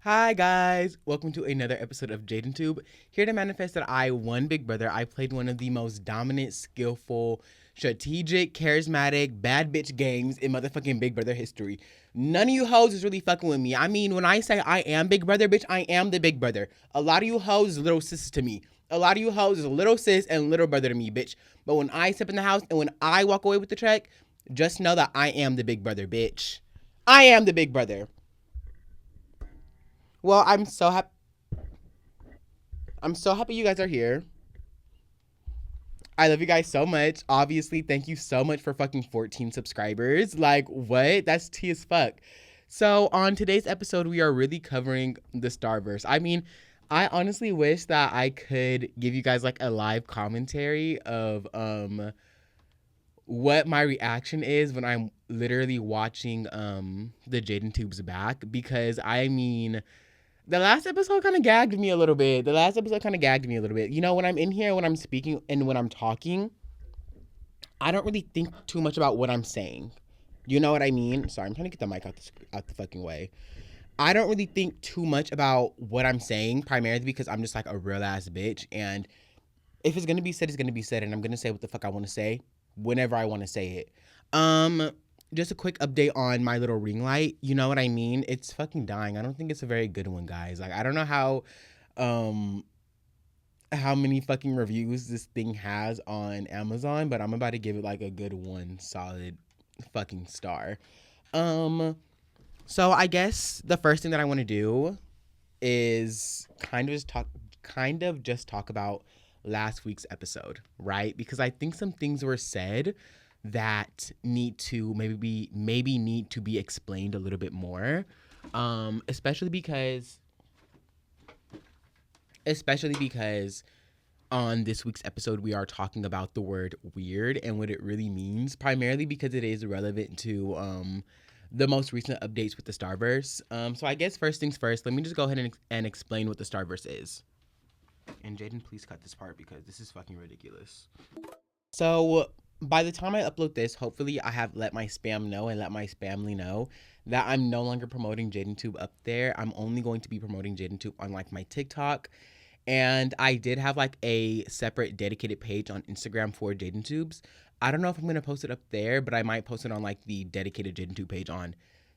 Hi guys, welcome to another episode of Jadenntube. Here to manifest that I won Big Brother. I played one of the most dominant, skillful, strategic, charismatic, bad bitch games in motherfucking Big Brother history. None of you hoes is really fucking with me. I mean, when I say I am Big Brother, bitch, I am the Big Brother. A lot of you hoes is little sisters to me. A lot of you hoes is little sis and little brother to me, bitch. But when I step in the house and when I walk away with the check, just know that I am the Big Brother, bitch. I am the Big Brother. Well, I'm so happy. I'm so happy you guys are here. I love you guys so much. Obviously, thank you so much for fucking 14 subscribers. Like, what? That's tea as fuck. So, on today's episode, we are really covering the StarVerse. I mean, I honestly wish that I could give you guys like a live commentary of what my reaction is when I'm literally watching the Jadenntubes back, because I mean, the last episode kind of gagged me a little bit. You know, when I'm in here, when I'm speaking and when I'm talking, I don't really think too much about what I'm saying. You know what I mean? Sorry, I'm trying to get the mic out the fucking way. I don't really think too much about what I'm saying, primarily because I'm just like a real ass bitch. And if it's gonna be said, it's gonna be said, and I'm gonna say what the fuck I want to say whenever I want to say it. Just a quick update on my little ring light. You know what I mean? It's fucking dying. I don't think it's a very good one, guys. Like, I don't know how many fucking reviews this thing has on Amazon, but I'm about to give it like a good one solid fucking star. So I guess the first thing that I want to do is kind of just talk about last week's episode, right? Because I think some things were said that need to maybe need to be explained a little bit more, especially because on this week's episode we are talking about the word weird and what it really means, primarily because it is relevant to the most recent updates with the StarVerse. So I guess first things first, let me just go ahead and explain what the StarVerse is. And Jaden, please cut this part because this is fucking ridiculous. So by the time I upload this, hopefully I have let my spam know and let my family know that I'm no longer promoting Jadenntube up there. I'm only going to be promoting Jadenntube on like my TikTok. And I did have like a separate dedicated page on Instagram for Jadentubes. I don't know if I'm going to post it up there, but I might post it on like the dedicated Jadenntube page on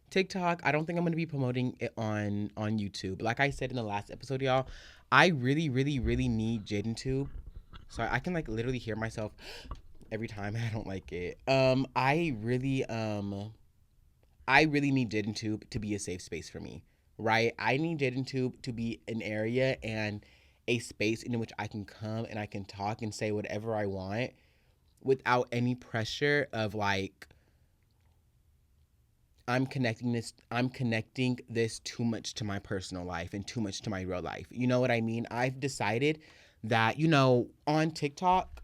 TikTok. I don't think I'm going to be promoting it on YouTube. Like I said in the last episode, y'all, I really, really, really need Jadenntube. Sorry, I can like literally hear myself every time. I don't like it. I really need Jadenntube to be a safe space for me, right? I need Jadenntube to be an area and a space in which I can come and I can talk and say whatever I want without any pressure of like I'm connecting this too much to my personal life and too much to my real life. You know what I mean? I've decided that, you know, on TikTok,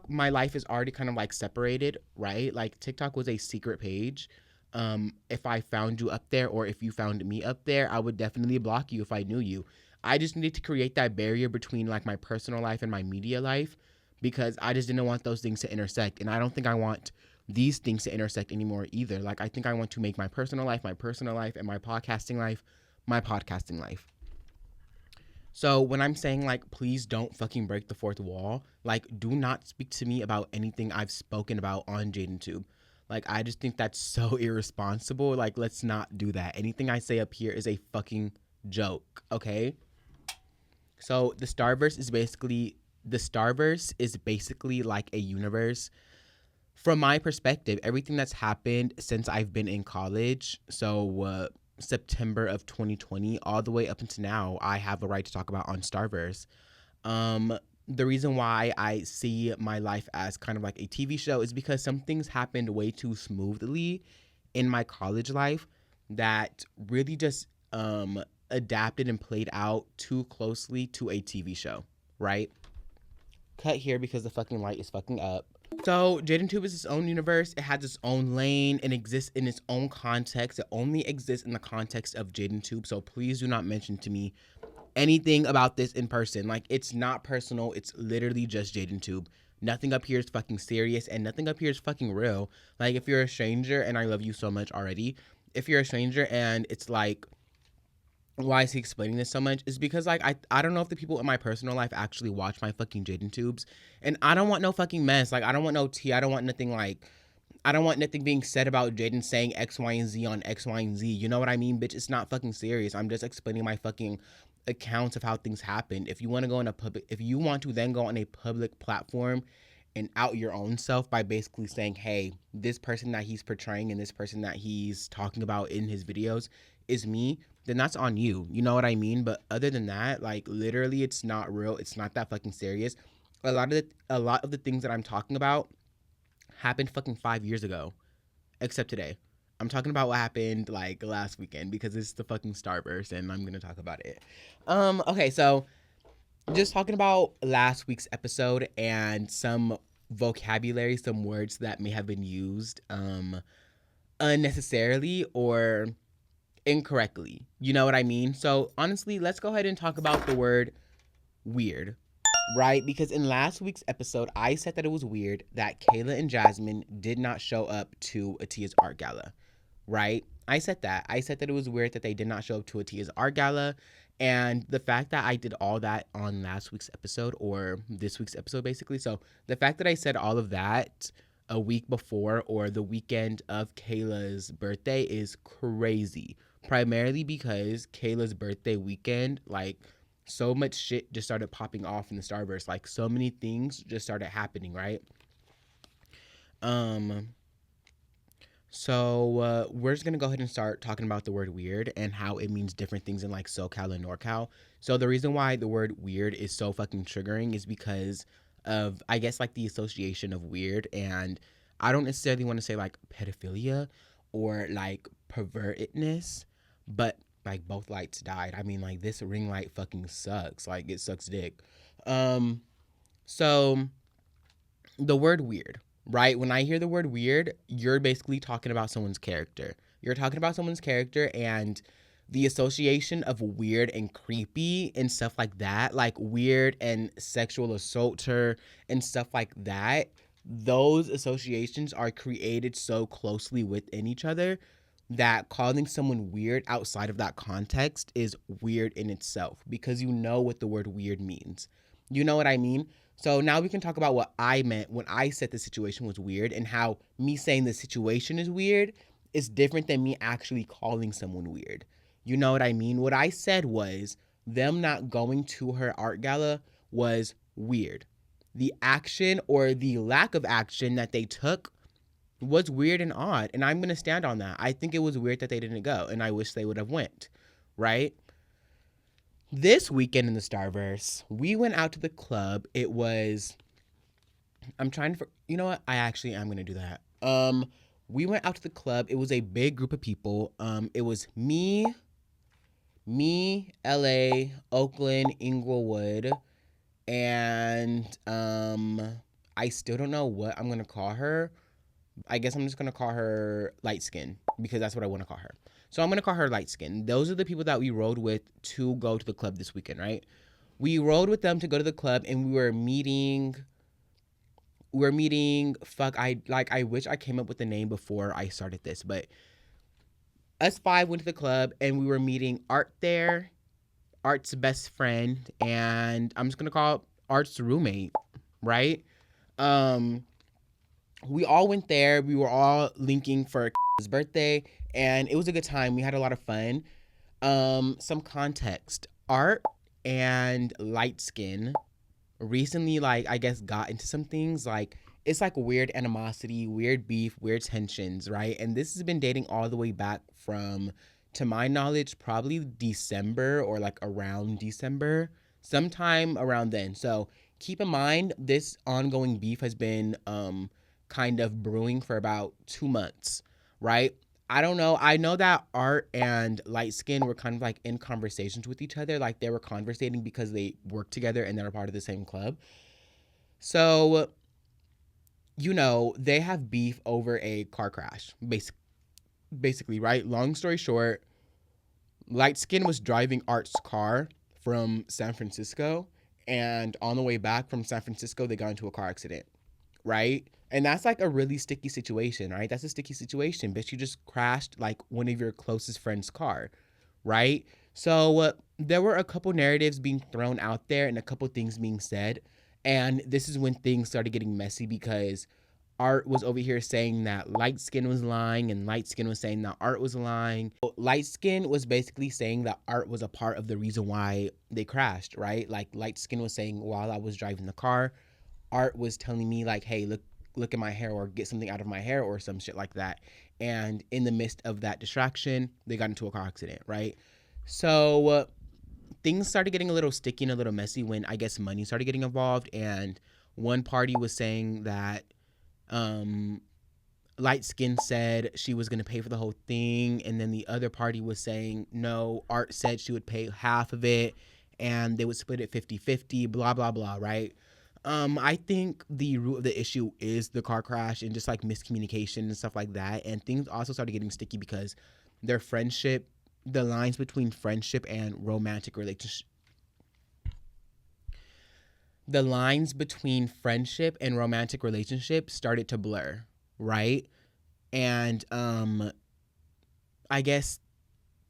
my life is already kind of like separated, right? Like TikTok was a secret page. If I found you up there or if you found me up there, I would definitely block you if I knew you. I just needed to create that barrier between like my personal life and my media life because I just didn't want those things to intersect. And I don't think I want these things to intersect anymore either. Like, I think I want to make my personal life, and my podcasting life, my podcasting life. So when I'm saying like, please don't fucking break the fourth wall, like do not speak to me about anything I've spoken about on Jadenntube. Like, I just think that's so irresponsible. Like, let's not do that. Anything I say up here is a fucking joke, okay? So the StarVerse is basically like a universe. From my perspective, everything that's happened since I've been in college, so September of 2020, all the way up until now, I have a right to talk about on StarVerse. The reason why I see my life as kind of like a TV show is because some things happened way too smoothly in my college life that really just adapted and played out too closely to a TV show, right? Cut here because the fucking light is fucking up. So Jadenntube is its own universe. It has its own lane and exists in its own context. It only exists in the context of Jadenntube. So please do not mention to me anything about this in person. Like, it's not personal. It's literally just Jadenntube. Nothing up here is fucking serious and nothing up here is fucking real. Like, if you're a stranger, and I love you so much already, if you're a stranger and it's like why is he explaining this so much is because like I don't know if the people in my personal life actually watch my fucking Jadenntubes, and I don't want no fucking mess. Like I don't want no tea. I don't want nothing like I don't want nothing being said about Jaden saying X, Y, and Z on X, Y, and Z. You know what I mean, bitch? It's not fucking serious. I'm just explaining my fucking accounts of how things happened. If you want to go on a public, if you want to then go on a public platform and out your own self by basically saying, hey, this person that he's portraying and this person that he's talking about in his videos is me, then that's on you. You know what I mean? But other than that, like literally it's not real. It's not that fucking serious. A lot of the things that I'm talking about happened fucking 5 years ago, except today. I'm talking about what happened like last weekend because it's the fucking StarVerse and I'm gonna talk about it. Okay, so just talking about last week's episode and some vocabulary, some words that may have been used unnecessarily or incorrectly. You know what I mean? So honestly, let's go ahead and talk about the word weird. Right? Because in last week's episode, I said that it was weird that Kayla and Jasmine did not show up to Atia's art gala. Right? I said that. I said that it was weird that they did not show up to Atia's art gala. And the fact that I did all that on last week's episode or this week's episode, basically. So the fact that I said all of that a week before or the weekend of Kayla's birthday is crazy. Primarily because Kayla's birthday weekend, like, so much shit just started popping off in the StarVerse. Like so many things just started happening, right? Um we're just gonna go ahead and start talking about the word weird and how it means different things in like SoCal and NorCal. So the reason why the word weird is so fucking triggering is because of I guess like the association of weird, and I don't necessarily want to say like pedophilia or like pervertedness, but like both lights died. I mean like this ring light fucking sucks. Like it sucks dick. Um so the word weird, right? When I hear the word weird, you're basically talking about someone's character. You're talking about someone's character and the association of weird and creepy and stuff like that, like weird and sexual assaulter and stuff like that. Those associations are created so closely within each other that calling someone weird outside of that context is weird in itself because you know what the word weird means. You know what I mean? So now we can talk about what I meant when I said the situation was weird and how me saying the situation is weird is different than me actually calling someone weird. You know what I mean? What I said was them not going to her art gala was weird. The action or the lack of action that they took was weird and odd, and I'm going to stand on that. I think it was weird that they didn't go, and I wish they would have went, right? This weekend in the StarVerse, we went out to the club. It was I'm trying to you know what? I actually am going to do that. We went out to the club. It was a big group of people. It was me, LA, Oakland, Inglewood, and I still don't know what I'm going to call her. I guess I'm just gonna call her light skin because that's what I want to call her. So I'm gonna call her light skin. Those are the people that we rode with to go to the club this weekend, right? We rode with them to go to the club, and we were meeting. We're meeting. Fuck, I wish I came up with the name before I started this, but us five went to the club, and we were meeting Art there, Art's best friend, and I'm just gonna call Art's roommate, right? Um, we all went there. We were all linking for his birthday, and it was a good time. We had a lot of fun. Some context: Art and Light Skin recently, like I guess, got into some things. Like it's like weird animosity, weird beef, weird tensions, right? And this has been dating all the way back from, to my knowledge, probably December or like around December, sometime around then. So keep in mind this ongoing beef has been kind of brewing for about 2 months, right? I don't know. I know that Art and Light Skin were kind of like in conversations with each other. Like they were conversating because they work together and they're a part of the same club. So, you know, they have beef over a car crash, basically, right? Long story short, Light Skin was driving Art's car from San Francisco. And on the way back from San Francisco, they got into a car accident, right? And that's like a really sticky situation, right? That's a sticky situation. Bitch, you just crashed like one of your closest friend's car, right? So there were a couple narratives being thrown out there and a couple things being said. And this is when things started getting messy because Art was over here saying that light skin was lying, and light skin was saying that Art was lying. Light skin was basically saying that Art was a part of the reason why they crashed, right? Like light skin was saying while I was driving the car, Art was telling me like, "Hey, look at my hair or get something out of my hair or some shit like that." And in the midst of that distraction, they got into a car accident, right? So things started getting a little sticky and a little messy when I guess money started getting involved, and one party was saying that um light skin said she was going to pay for the whole thing, and then the other party was saying no, Art said she would pay half of it and they would split it 50-50, blah blah blah, right? I think the root of the issue is the car crash and just like miscommunication and stuff like that, and things also started getting sticky because their friendship, the lines between friendship and romantic relationship, the lines between friendship and romantic relationships started to blur, right? And I guess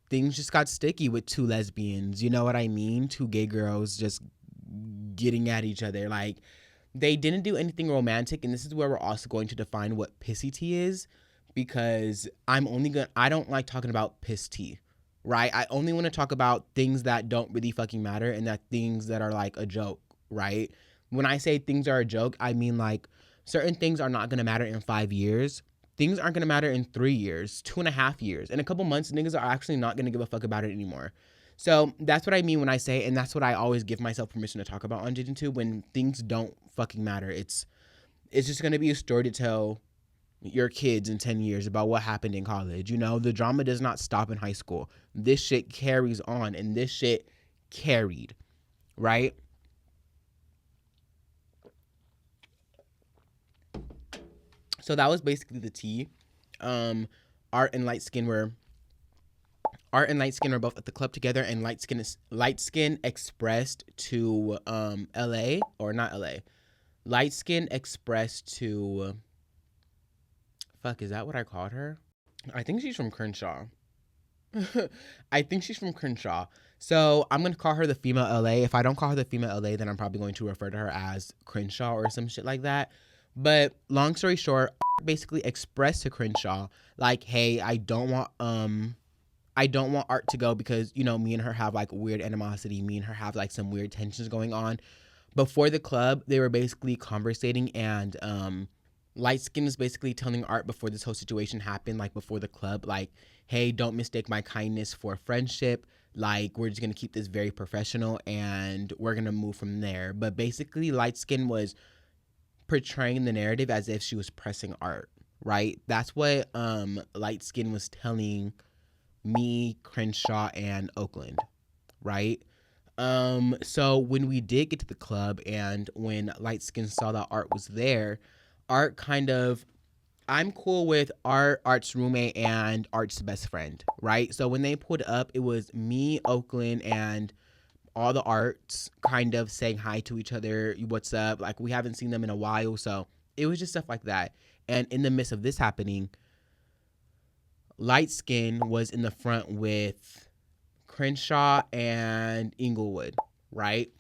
things just got sticky with two lesbians, you know what I mean? Two gay girls just getting at each other. Like, they didn't do anything romantic, and this is where we're also going to define what pissy tea is, because I don't like talking about piss tea, right? I only want to talk about things that don't really fucking matter and that things that are like a joke, right? When I say things are a joke, I mean like certain things are not gonna matter in 5 years. Things aren't gonna matter in 3 years, 2.5 years. In a couple months, niggas are actually not gonna give a fuck about it anymore. So that's what I mean when I say, and that's what I always give myself permission to talk about on Jadenntube, when things don't fucking matter. It's just gonna be a story to tell your kids in 10 years about what happened in college. You know, the drama does not stop in high school. This shit carries on, and this shit carried, right? So that was basically the tea. Um, Art and Light Skin were Art and Light Skin were both at the club together, and Light Skin expressed to LA, or not LA. Light Skin expressed to, fuck, is that what I called her? I think she's from Crenshaw. I think she's from Crenshaw. So I'm gonna call her the female LA. If I don't call her the female LA, then I'm probably going to refer to her as Crenshaw or some shit like that. But long story short, basically expressed to Crenshaw like, hey, I don't want Art to go because, you know, me and her have like weird animosity. Me and her have like some weird tensions going on. Before the club, they were basically conversating, and Light Skin was basically telling Art before this whole situation happened, like before the club, like, hey, don't mistake my kindness for friendship. Like, we're just gonna keep this very professional and we're gonna move from there. But basically, Light Skin was portraying the narrative as if she was pressing Art, right? That's what Light Skin was telling me, Crenshaw, and Oakland, right? So when we did get to the club and when Light Skin saw that Art was there, Art kind of, I'm cool with Art's roommate, and Art's best friend, right? So when they pulled up, it was me, Oakland, and all the Arts kind of saying hi to each other. What's up? Like, we haven't seen them in a while, so it was just stuff like that. And in the midst of this happening, Light Skin was in the front with Crenshaw and Inglewood, right?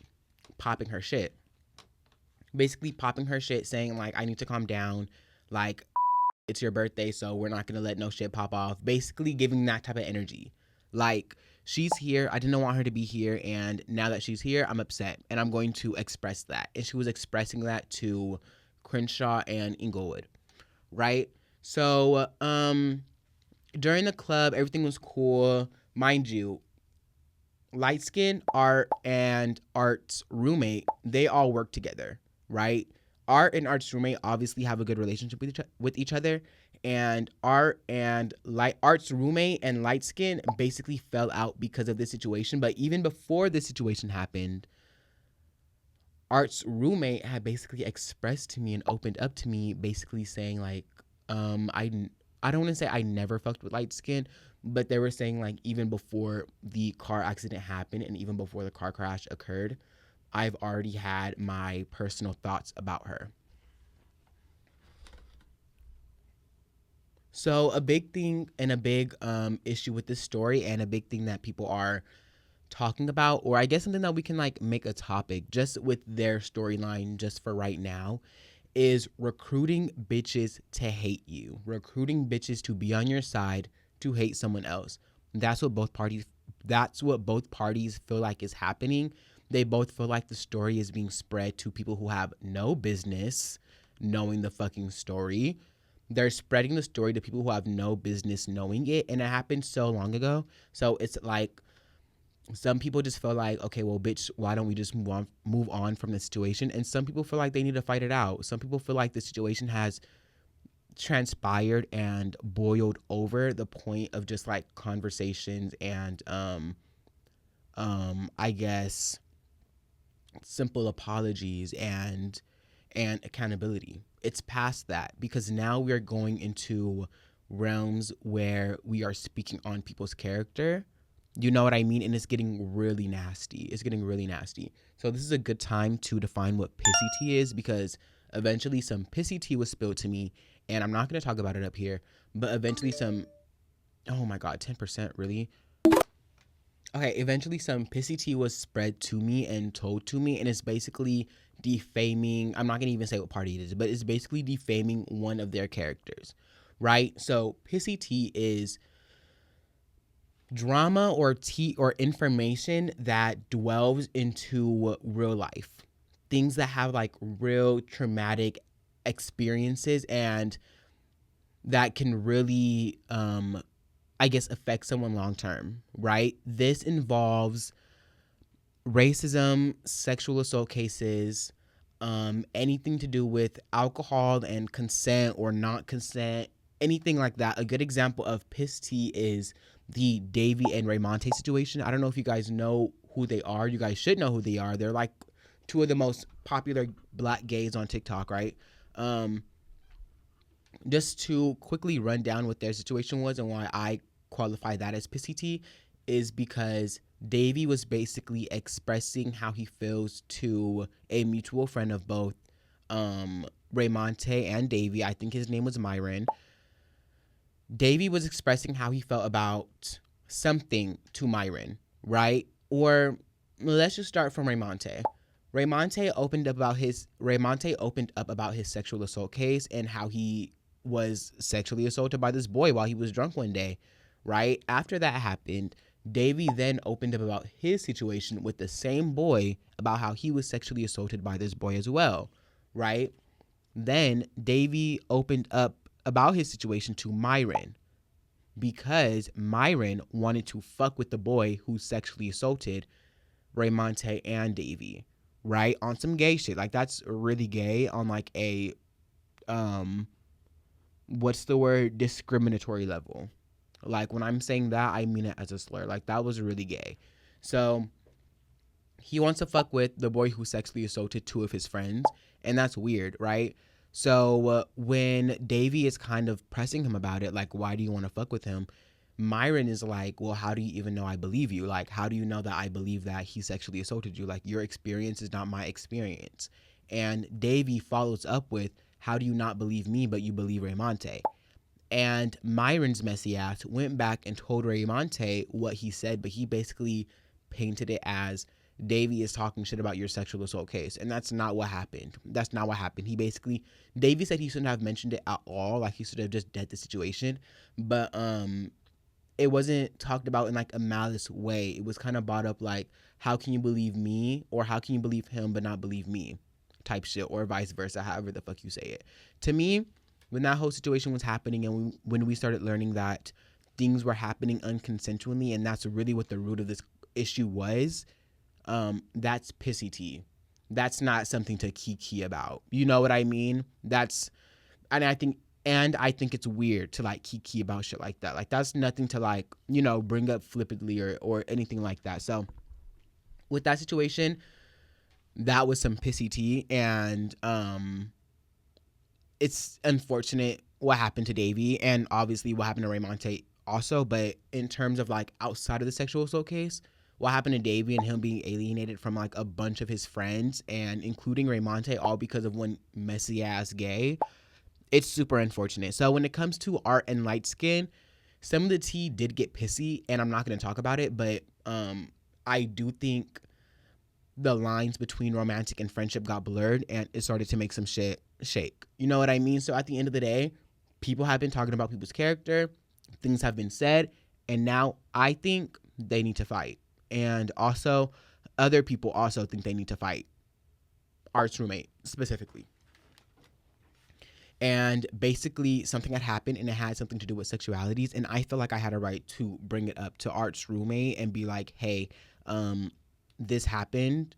Popping her shit. Basically popping her shit, saying like, I need to calm down. Like, it's your birthday, so we're not gonna let no shit pop off. Basically giving that type of energy. Like, she's here, I didn't want her to be here, and now that she's here, I'm upset, and I'm going to express that. And she was expressing that to Crenshaw and Inglewood, right? So, during the club, everything was cool. Mind you, Light Skin, Art, and Art's roommate, they all work together, right? Art and Art's roommate obviously have a good relationship with each other, and Art's roommate and Light Skin basically fell out because of this situation. But even before this situation happened, Art's roommate had basically expressed to me and opened up to me, basically saying like, I don't want to say I never fucked with Light Skin, but they were saying like, even before the car accident happened and even before the car crash occurred, I've already had my personal thoughts about her. So a big thing and a big issue with this story, and a big thing that people are talking about, or I guess something that we can like make a topic just with their storyline just for right now, is recruiting bitches to hate you, recruiting bitches to be on your side to hate someone else. That's what both parties. That's what both parties feel like is happening. They both feel like the story is being spread to people who have no business knowing the fucking story. They're spreading the story to people who have no business knowing it, and it happened so long ago. So it's like some people just feel like, okay, well, bitch, why don't we just move on from the situation? And some people feel like they need to fight it out. Some people feel like the situation has transpired and boiled over the point of just like conversations and I guess simple apologies and accountability. It's past that, because now we are going into realms where we are speaking on people's character. You know what I mean? And it's getting really nasty. It's getting really nasty. So this is a good time to define what pissy tea is, because eventually some pissy tea was spilled to me, and I'm not going to talk about it up here, but eventually some, oh my God, 10%, really? Okay, eventually some pissy tea was spread to me and told to me, and it's basically defaming. I'm not gonna even say what party it is, but it's basically defaming one of their characters, right? So pissy tea is drama or tea or information that dwells into real life, things that have like real traumatic experiences and that can really I guess affect someone long term, right? This involves racism, sexual assault cases, anything to do with alcohol and consent or not consent, anything like that. A good example of piss tea is the Davy and Raymonte situation. I don't know if you guys know who they are. You guys should know who they are. They're like two of the most popular black gays on TikTok, right? Just to quickly run down what their situation was and why I qualify that as pissy tea is because Davey was basically expressing how he feels to a mutual friend of both Raymonte and Davey. I think his name was Myron. Davey was expressing how he felt about something to Myron, right? Or let's just start from Raymonte. Raymonte opened up about his sexual assault case and how he was sexually assaulted by this boy while he was drunk one day, right? After that happened, Davey then opened up about his situation with the same boy about how he was sexually assaulted by this boy as well, right? Then Davey opened up about his situation to Myron because Myron wanted to fuck with the boy who sexually assaulted Raymonte and Davey, right? On some gay shit. Like, that's really gay on like a what's the word, discriminatory level. Like, when I'm saying that, I mean it as a slur. Like, that was really gay. So he wants to fuck with the boy who sexually assaulted two of his friends, and that's weird, right? So when Davey is kind of pressing him about it, like, why do you want to fuck with him? Myron is like, well, how do you even know I believe you? Like, how do you know that I believe that he sexually assaulted you? Like, your experience is not my experience. And Davey follows up with, how do you not believe me, but you believe Raymonte? And Myron's messy ass went back and told Raymonte what he said, but he basically painted it as Davey is talking shit about your sexual assault case. And that's not what happened. That's not what happened. Davey said he shouldn't have mentioned it at all. Like, he should have just dead the situation. But it wasn't talked about in like a malice way. It was kind of brought up like, how can you believe me, or how can you believe him but not believe me, type shit, or vice versa, however the fuck you say it. To me, when that whole situation was happening and when we started learning that things were happening unconsensually, and that's really what the root of this issue was, that's pissy tea. That's not something to kiki about. You know what I mean? And I think it's weird to like kiki about shit like that. Like, that's nothing to like, bring up flippantly or anything like that. So with that situation, that was some pissy tea, and it's unfortunate what happened to Davey, and obviously what happened to Raymonte also. But in terms of like outside of the sexual assault case, what happened to Davey and him being alienated from like a bunch of his friends, and including Raymonte, all because of one messy ass gay, it's super unfortunate. So when it comes to art and light skin, some of the tea did get pissy, and I'm not going to talk about it, but I do think the lines between romantic and friendship got blurred, and it started to make some shit shake. You know what I mean? So at the end of the day, people have been talking about people's character, things have been said, and now I think they need to fight. And also, other people also think they need to fight. Art's roommate, specifically. And basically, something had happened, and it had something to do with sexualities. And I feel like I had a right to bring it up to Art's roommate and be like, hey, this happened.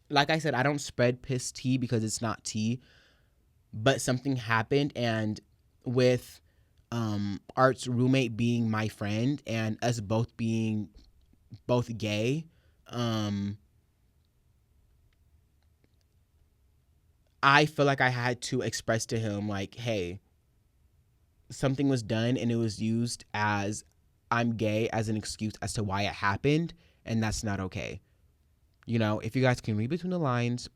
Like I said, I don't spread piss tea because it's not tea, but something happened. And with Art's roommate being my friend and us both being both gay, I feel like I had to express to him, like, hey, something was done and it was used as I'm gay as an excuse as to why it happened, and that's not okay. You know, if you guys can read between the lines,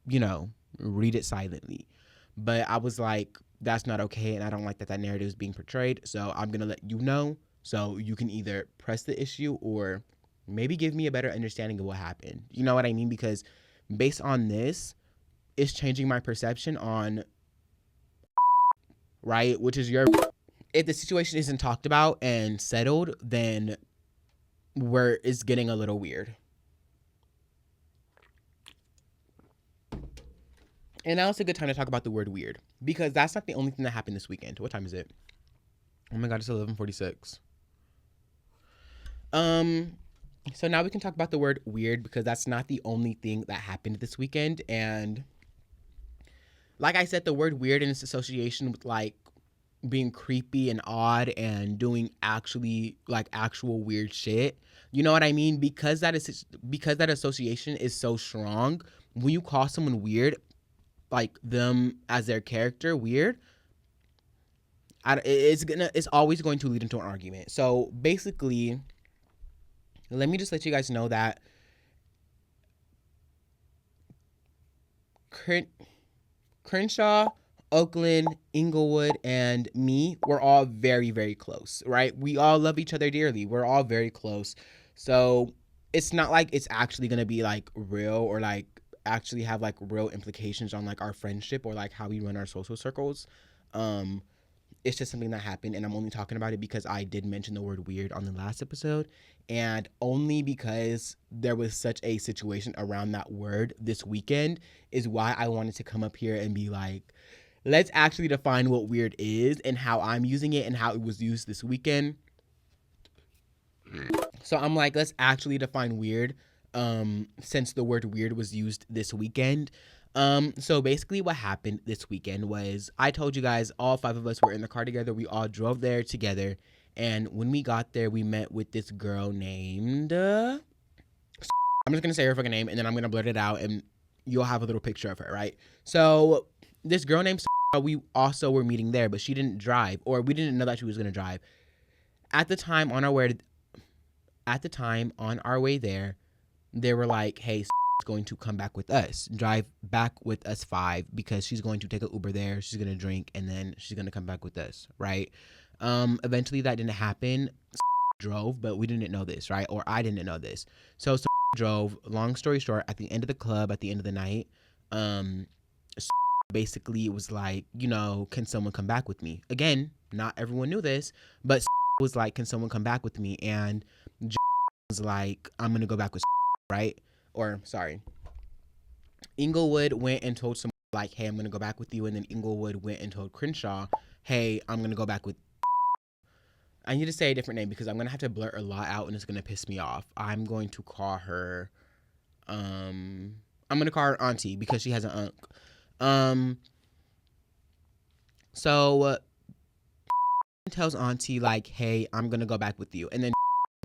you know, read it silently. But I was like, that's not okay, and I don't like that that narrative is being portrayed, so I'm going to let you know so you can either press the issue or maybe give me a better understanding of what happened. You know what I mean? Because based on this, it's changing my perception on, right, which is your, if the situation isn't talked about and settled, then it's getting a little weird. And now it's a good time to talk about the word weird, because that's not the only thing that happened this weekend. What time is it? Oh my God, it's 11:46. So now we can talk about the word weird, because that's not the only thing that happened this weekend. And like I said, the word weird in its association with like being creepy and odd and doing actually like actual weird shit. You know what I mean? Because that association is so strong, when you call someone weird, like them as their character weird, it's always going to lead into an argument. So basically, let me just let you guys know that Crenshaw, Oakland, Inglewood, and me, we're all very, very close, right? We all love each other dearly. We're all very close. So it's not like it's actually going to be like real or like actually have like real implications on like our friendship or like how we run our social circles. It's just something that happened, and I'm only talking about it because I did mention the word weird on the last episode, and only because there was such a situation around that word this weekend is why I wanted to come up here and be like, let's actually define what weird is and how I'm using it and how it was used this weekend. So I'm like, let's actually define weird, since the word weird was used this weekend. So basically what happened this weekend was, I told you guys all 5 of us were in the car together. We all drove there together. And when we got there, we met with this girl named, I'm just going to say her fucking name and then I'm going to blurt it out and you'll have a little picture of her, right? So this girl named, we also were meeting there, but she didn't drive, or we didn't know that she was going to drive. At the time on our way there, they were like, hey, going to come back with us, drive back with us 5, because she's going to take an Uber there, she's going to drink, and then she's going to come back with us, right? Eventually that didn't happen. Drove, but we didn't know this, right? Or I didn't know this. So drove, long story short, at the end of the club, at the end of the night, basically it was like, you know, can someone come back with me? Again, not everyone knew this, but was like, can someone come back with me? And was like, I'm going to go back with right? Or sorry, Inglewood went and told someone like, hey, I'm going to go back with you. And then Inglewood went and told Crenshaw, hey, I'm going to go back with, I need to say a different name because I'm going to have to blurt a lot out and it's going to piss me off. I'm going to call her, I'm going to call her Auntie because she has an unk. So tells Auntie like, hey, I'm going to go back with you. And then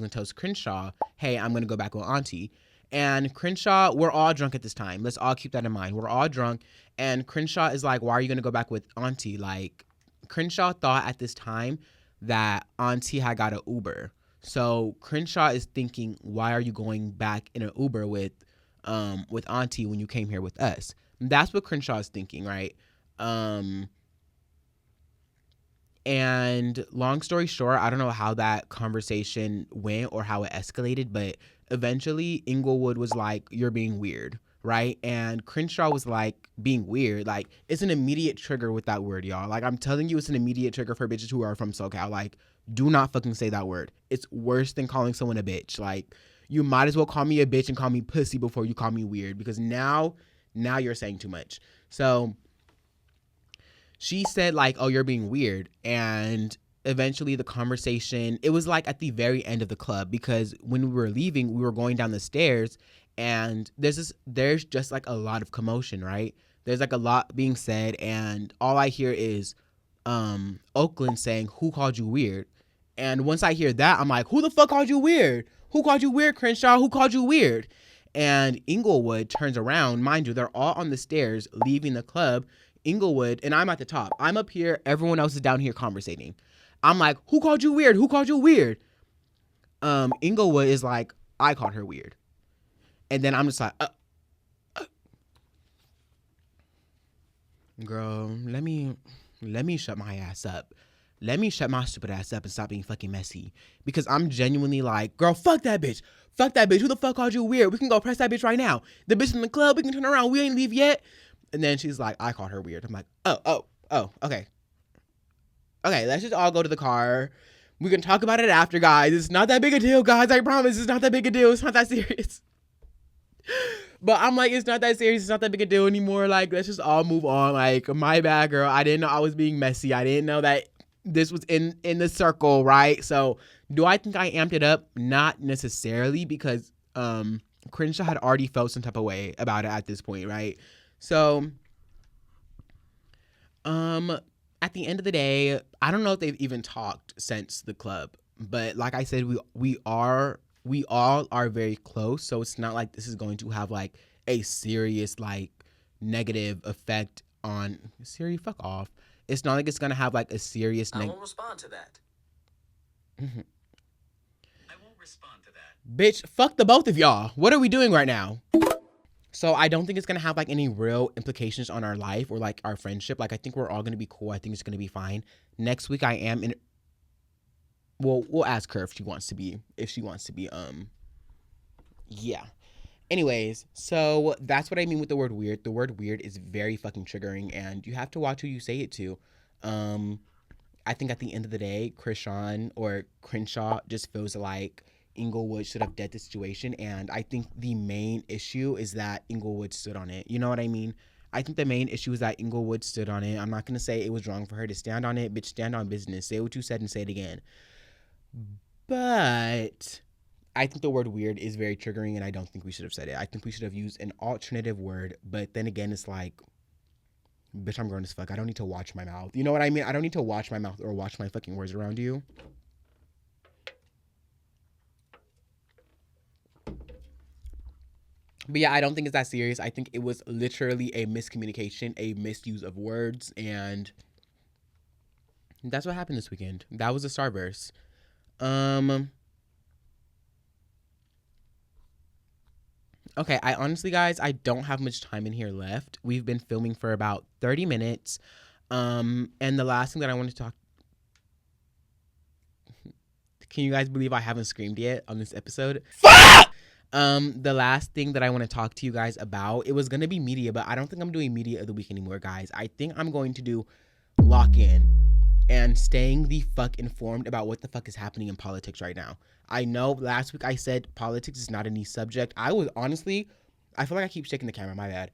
tells Crenshaw, hey, I'm going to go back with Auntie. And Crenshaw, we're all drunk at this time. Let's all keep that in mind. We're all drunk. And Crenshaw is like, why are you going to go back with Auntie? Like, Crenshaw thought at this time that Auntie had got an Uber. So Crenshaw is thinking, why are you going back in an Uber with Auntie when you came here with us? That's what Crenshaw is thinking, right? And long story short, I don't know how that conversation went or how it escalated, but eventually Inglewood was like, "You're being weird," right? And Crenshaw was like, "Being weird." Like, it's an immediate trigger with that word, y'all. Like, I'm telling you, it's an immediate trigger for bitches who are from SoCal. Like, do not fucking say that word. It's worse than calling someone a bitch. Like, you might as well call me a bitch and call me pussy before you call me weird, because now you're saying too much. So she said like, "Oh, you're being weird." And eventually the conversation, it was like at the very end of the club, because when we were leaving, we were going down the stairs, and there's just like a lot of commotion, right? There's like a lot being said, and all I hear is Oakland saying, "Who called you weird?" And once I hear that, I'm like, "Who the fuck called you weird? Who called you weird, Crenshaw? Who called you weird?" And Inglewood turns around. Mind you, they're all on the stairs leaving the club. Inglewood, and I'm at the top. I'm up here. Everyone else is down here conversating. I'm like, "Who called you weird? Who called you weird?" Inglewood is like, "I called her weird." And then I'm just like, girl, let me shut my ass up. Let me shut my stupid ass up and stop being fucking messy. Because I'm genuinely like, "Girl, fuck that bitch. Fuck that bitch. Who the fuck called you weird? We can go press that bitch right now. The bitch in the club, we can turn around. We ain't leave yet." And then she's like, "I called her weird." I'm like, oh, okay. Okay, let's just all go to the car. We can talk about it after, guys. It's not that big a deal, guys. I promise it's not that big a deal. It's not that serious. But I'm like, it's not that serious. It's not that big a deal anymore. Like, let's just all move on. Like, my bad, girl. I didn't know I was being messy. I didn't know that this was in the circle, right? So, do I think I amped it up? Not necessarily, because Crenshaw had already felt some type of way about it at this point, right? So, at the end of the day, I don't know if they've even talked since the club, but like I said, we all are very close, so it's not like this is going to have like a serious like negative effect on Siri. Fuck off. It's not like it's gonna have like a serious. I won't respond to that. I won't respond to that. Bitch, fuck the both of y'all. What are we doing right now? So I don't think it's going to have like any real implications on our life or like our friendship. Like, I think we're all going to be cool. I think it's going to be fine. Next week I am in. Well, we'll ask her if she wants to be, yeah. Anyways, so that's what I mean with the word weird. The word weird is very fucking triggering, and you have to watch who you say it to. I think at the end of the day, Crenshaw just feels like Inglewood should have dead the situation, and I think the main issue is that Inglewood stood on it. You know what I mean? I think the main issue is that Inglewood stood on it. I'm not gonna say it was wrong for her to stand on it, bitch. Stand on business. Say what you said and say it again. But I think the word weird is very triggering, and I don't think we should have said it. I think we should have used an alternative word. But then again, it's like, bitch, I'm grown as fuck. I don't need to watch my mouth. You know what I mean? I don't need to watch my mouth or watch my fucking words around you. But yeah, I don't think it's that serious. I think it was literally a miscommunication, a misuse of words, and that's what happened this weekend. That was the StarVerse. Okay, I honestly, guys, I don't have much time in here left. We've been filming for about 30 minutes. And the last thing that I want to talk. Can you guys believe I haven't screamed yet on this episode? Fuck! The last thing that I want to talk to you guys about, it was going to be media, but I don't think I'm doing media of the week anymore, guys. I think I'm going to do lock in and staying the fuck informed about what the fuck is happening in politics right now. I know last week I said politics is not a niche subject. I was honestly, I feel like I keep shaking the camera, my bad.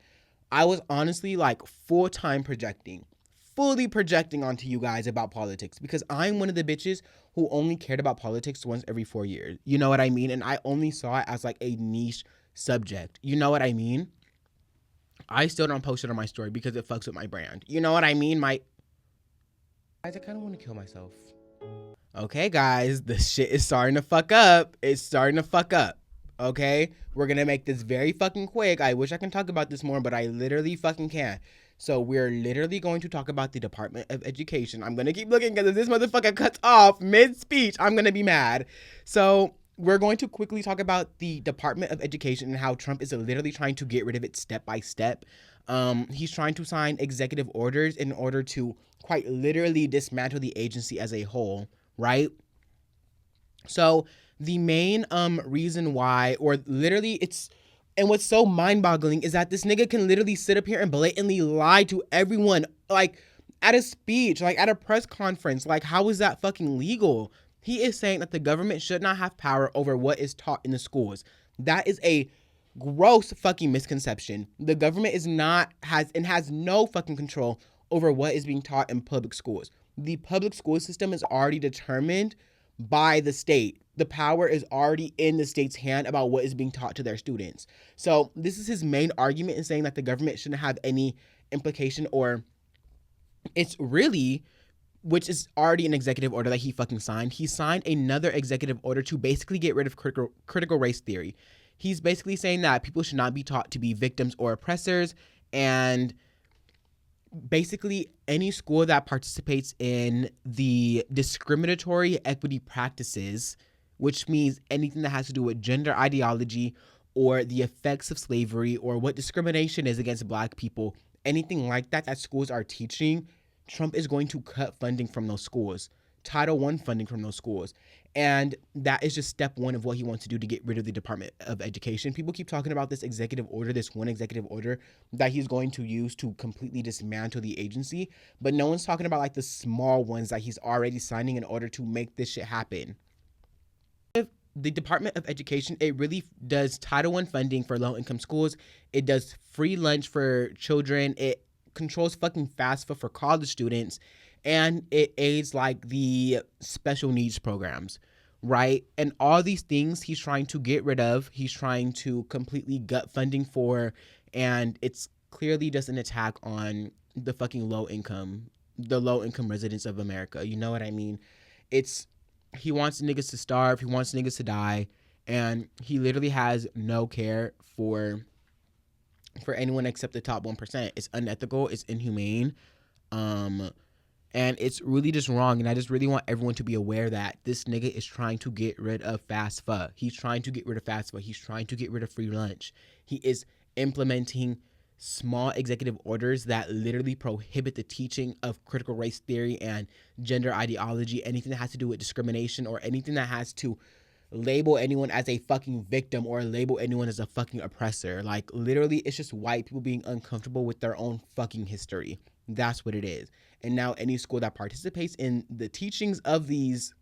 I was honestly like fully projecting onto you guys about politics, because I'm one of the bitches who only cared about politics once every 4 years. You know what I mean? And I only saw it as like a niche subject. You know what I mean? I still don't post it on my story because it fucks with my brand. You know what I mean? Guys, I kind of want to kill myself. Okay, guys, the shit is starting to fuck up. It's starting to fuck up. Okay? We're going to make this very fucking quick. I wish I can talk about this more, but I literally fucking can't. So we're literally going to talk about the Department of Education. I'm going to keep looking because if this motherfucker cuts off mid-speech, I'm going to be mad. So we're going to quickly talk about the Department of Education and how Trump is literally trying to get rid of it step by step. He's trying to sign executive orders in order to quite literally dismantle the agency as a whole, right? So the main reason why, or literally it's, and what's so mind-boggling is that this nigga can literally sit up here and blatantly lie to everyone, like at a speech, like at a press conference. Like, how is that fucking legal? He is saying that the government should not have power over what is taught in the schools. That is a gross fucking misconception. The government has no fucking control over what is being taught in public schools. The public school system is already determined by the state. The power is already in the state's hand about what is being taught to their students. So this is his main argument in saying that the government shouldn't have any implication, or it's really, which is already an executive order that he fucking signed. He signed another executive order to basically get rid of critical race theory. He's basically saying that people should not be taught to be victims or oppressors, and basically any school that participates in the discriminatory equity practices, which means anything that has to do with gender ideology or the effects of slavery or what discrimination is against Black people, anything like that schools are teaching, Trump is going to cut funding from those schools, Title I funding from those schools. And that is just step one of what he wants to do to get rid of the Department of Education. People keep talking about this executive order, this one executive order that he's going to use to completely dismantle the agency, but no one's talking about like the small ones that he's already signing in order to make this shit happen. The Department of Education, it really does Title I funding for low-income schools. It does free lunch for children. It controls fucking FAFSA for college students. And it aids like the special needs programs, right? And all these things he's trying to get rid of. He's trying to completely gut funding for, and it's clearly just an attack on the fucking low income residents of America. You know what I mean? He wants niggas to starve. He wants niggas to die. And he literally has no care for anyone except the top 1%. It's unethical. It's inhumane. And it's really just wrong. And I just really want everyone to be aware that this nigga is trying to get rid of FAFSA. He's trying to get rid of FAFSA. He's trying to get rid of free lunch. He is implementing small executive orders that literally prohibit the teaching of critical race theory and gender ideology, anything that has to do with discrimination or anything that has to label anyone as a fucking victim or label anyone as a fucking oppressor. Like, literally, it's just white people being uncomfortable with their own fucking history. That's what it is. And now any school that participates in the teachings of these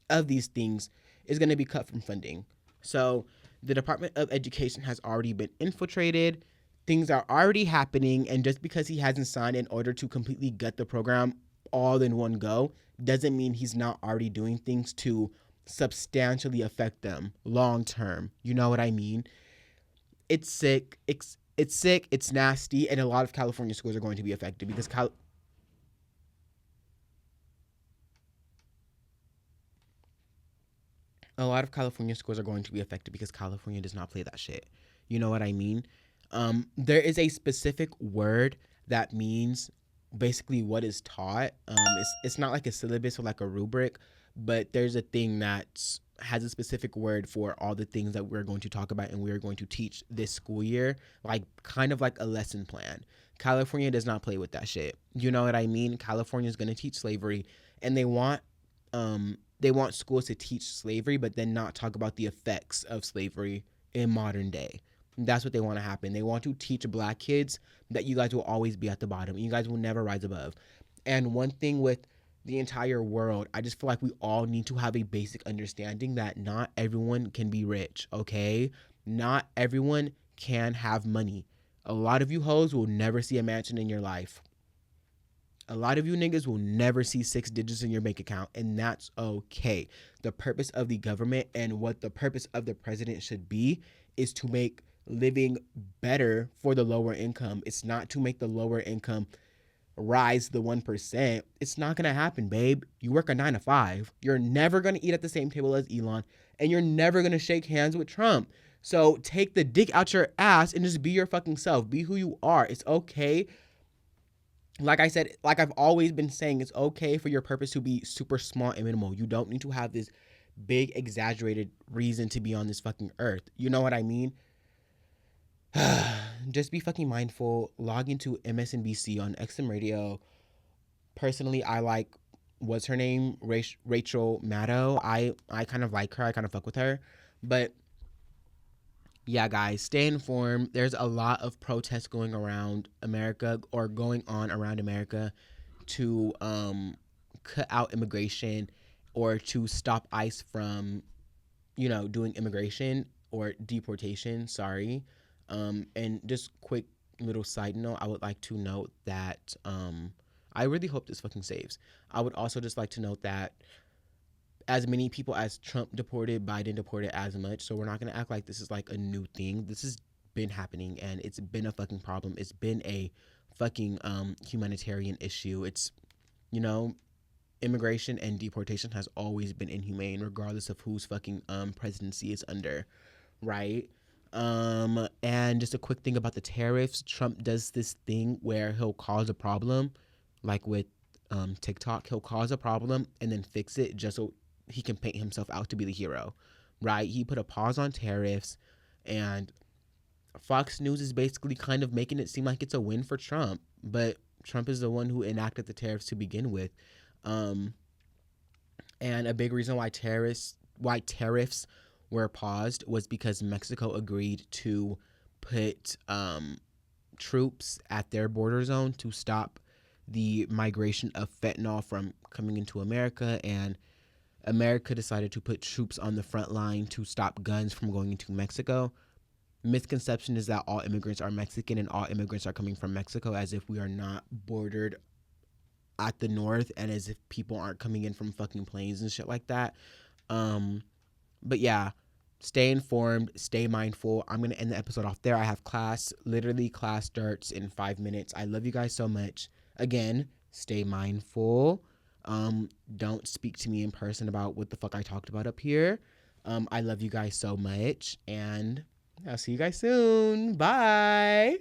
things is going to be cut from funding. So the Department of Education has already been infiltrated. Things are already happening. And just because he hasn't signed in order to completely gut the program all in one go doesn't mean he's not already doing things to substantially affect them long term. You know what I mean? It's sick. It's sick. It's nasty. And a lot of California schools are going to be affected because a lot of California schools are going to be affected because California does not play that shit. You know what I mean? There is a specific word that means basically what is taught. It's not like a syllabus or like a rubric, but there's a thing that has a specific word for all the things that we're going to talk about and we're going to teach this school year, like kind of like a lesson plan. California does not play with that shit. You know what I mean? California is going to teach slavery, and they want schools to teach slavery, but then not talk about the effects of slavery in modern day. That's what they want to happen. They want to teach Black kids that you guys will always be at the bottom. You guys will never rise above. And one thing with the entire world, I just feel like we all need to have a basic understanding that not everyone can be rich, okay? Not everyone can have money. A lot of you hoes will never see a mansion in your life. A lot of you niggas will never see 6 digits in your bank account, and that's okay. The purpose of the government and what the purpose of the president should be is to make living better for the lower income. It's not to make the lower income rise the 1%. It's not going to happen, babe. You work a 9 to 5. You're never going to eat at the same table as Elon, and you're never going to shake hands with Trump. So take the dick out your ass and just be your fucking self. Be who you are. It's okay. Like I said, like I've always been saying, it's okay for your purpose to be super small and minimal. You don't need to have this big exaggerated reason to be on this fucking earth. You know what I mean? Just be fucking mindful. Log into MSNBC on XM Radio. Personally, I like, what's her name? Rachel Maddow. I kind of like her. I kind of fuck with her. But yeah, guys, stay informed. There's a lot of protests going around America, or going on around America, to cut out immigration, or to stop ICE from, doing immigration or deportation. Sorry. And just quick little side note, I would like to note that I really hope this fucking saves. I would also just like to note that as many people as Trump deported, Biden deported as much. So we're not gonna act like this is like a new thing. This has been happening, and it's been a fucking problem. It's been a fucking humanitarian issue. It's, you know, immigration and deportation has always been inhumane, regardless of whose fucking presidency is under, right? And just a quick thing about the tariffs. Trump does this thing where he'll cause a problem, like with TikTok. He'll cause a problem and then fix it just so he can paint himself out to be the hero, right? He put a pause on tariffs, and Fox News is basically kind of making it seem like it's a win for Trump, but Trump is the one who enacted the tariffs to begin with. Um, and a big reason why tariffs were paused was because Mexico agreed to put troops at their border zone to stop the migration of fentanyl from coming into America, and America decided to put troops on the front line to stop guns from going into Mexico. Misconception is that all immigrants are Mexican and all immigrants are coming from Mexico, as if we are not bordered at the north, and as if people aren't coming in from fucking planes and shit like that. But yeah, stay informed, stay mindful. I'm gonna end the episode off there. I have class. Literally, class starts in 5 minutes. I love you guys so much. Again, stay mindful. Don't speak to me in person about what the fuck I talked about up here. I love you guys so much, and I'll see you guys soon. Bye.